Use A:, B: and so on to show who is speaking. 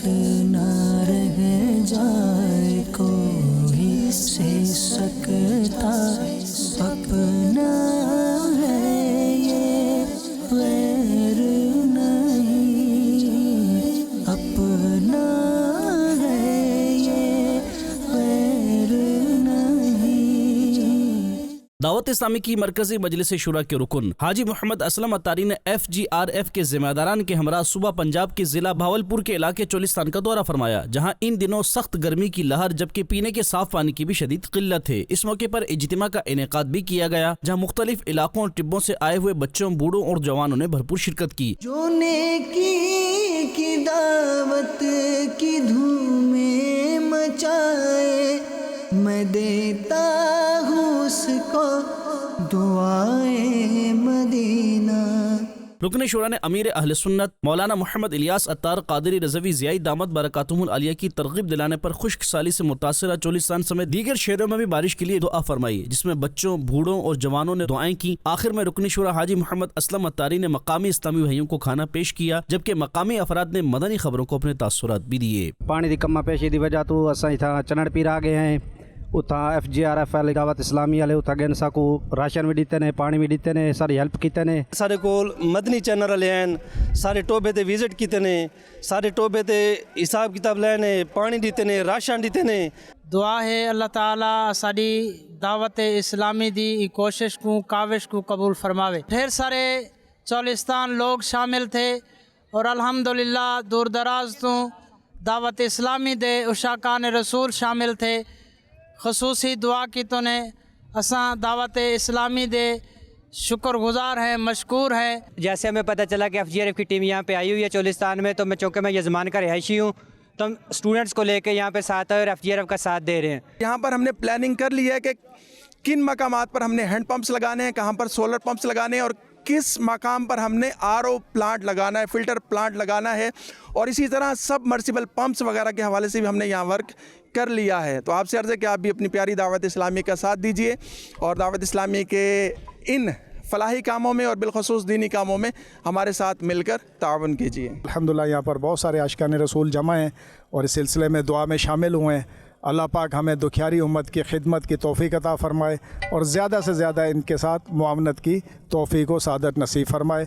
A: न रह जाए कोई से सकता, अपना है ये गैर नहीं, अपना है ये गैर नहीं।
B: दावत इस्लामी की मरकजी मजलिस शुरा के रुकन हाजी मोहम्मद असलम अत्तारी ने FGRF के जिम्मेदारान के हमरा सुबह पंजाब के जिला भावलपुर के इलाके चोलिस्तान का दौरा फरमाया, जहां इन दिनों सख्त गर्मी की लहर जबकि पीने के साफ पानी की भी शदीद किल्लत है। इस मौके पर इज्तिमा का इनेकाद भी किया गया, जहां मुख्तलिफ इलाकों और टिब्बों से आए हुए बच्चों, बूढ़ों और जवानों ने भरपूर शिरकत की।
A: जो नेकी की दावत की धूमें मचाए, मैं देता हूँ उसको दुआए मदीना।
B: रुकन शुरा ने अमीर अहले सुन्नत मौलाना मोहम्मद इलियास अत्तार कादरी रज़वी ज़ियाई दामत बरकातुहुल आलिया की तरगीब दिलाने पर खुश्क साली से मुतासिरा चोलिस्तान समेत दीगर शहरों में भी बारिश के लिए दुआ फरमाई, जिसमें बच्चों, बूढ़ों और जवानों ने दुआएं की। आखिर में रुकन शुरा हाजी मोहम्मद असलम अत्तारी ने मकामी इस्लामी भाइयों को खाना पेश किया, जबकि मकामी अफराद ने मदनी खबरों को अपने तासुरात भी दिए।
C: पानी की कमा पेशी की वजह तो असा इतना चनड़ पीर आ गए हैं, उतना FGRF वाले दावत इस्लामी वाले उतना गए साकू राशन भी दीते ने, पानी भी दीते ने, सारी हेल्प कीते ने।
D: सारे कोल मदनी चैनल वाले हैं, सारे टोबे ते विजिट कीते ने, सारे टोबे ते हिसाब किताब लेने, पानी दीते ने, राशन दीते ने।
E: दुआ है अल्लाह ताला साड़ी दावत इस्लामी दी कोशिश को काविश को कबूल फरमावे। ढेर सारे चोलिस्तान लोग शामिल थे और अल्हम्दुलिल्लाह दूर दराज तो दावत इस्लामी दे उशाकान रसूल शामिल थे। खसूसी दुआ की तो ने असा दावत इस्लामी दे शुक्रगुजार हैं, मशकूर हैं।
F: जैसे हमें पता चला कि FGRF की टीम यहाँ पे आई हुई है चोलिस्तान में, तो मैं चूँकि मैं यजमान का रिहायशी हूँ, तो हम स्टूडेंट्स को लेके यहाँ पे साथ आए और FGRF का साथ दे रहे हैं।
G: यहाँ पर हमने प्लानिंग कर ली है कि किन मकामात पर हमने हैंड पंप्स लगाने हैं, कहाँ पर सोलर पंप्स लगाने हैं और किस मकाम पर हमने RO प्लांट लगाना है, फ़िल्टर प्लांट लगाना है, और इसी तरह सबमर्सिबल पंप्स वगैरह के हवाले से भी हमने यहाँ वर्क कर लिया है। तो आपसे अर्ज़ है कि आप भी अपनी प्यारी दावत इस्लामी का साथ दीजिए और दावत इस्लामी के इन फलाही कामों में और बिलखसूस दीनी कामों में हमारे साथ मिलकर ताउन कीजिए।
H: अल्हम्दुलिल्लाह यहाँ पर बहुत सारे आशिकान रसूल जमा हैं और इस सिलसिले में दुआ में शामिल हुए हैं। अल्लाह पाक हमें दुखियारी उम्मत की खिदमत की तौफ़ीक़ अता फ़रमाए और ज़्यादा से ज़्यादा इनके साथ मुआवनत की तौफ़ीक़ व सादत नसीब फ़रमाए।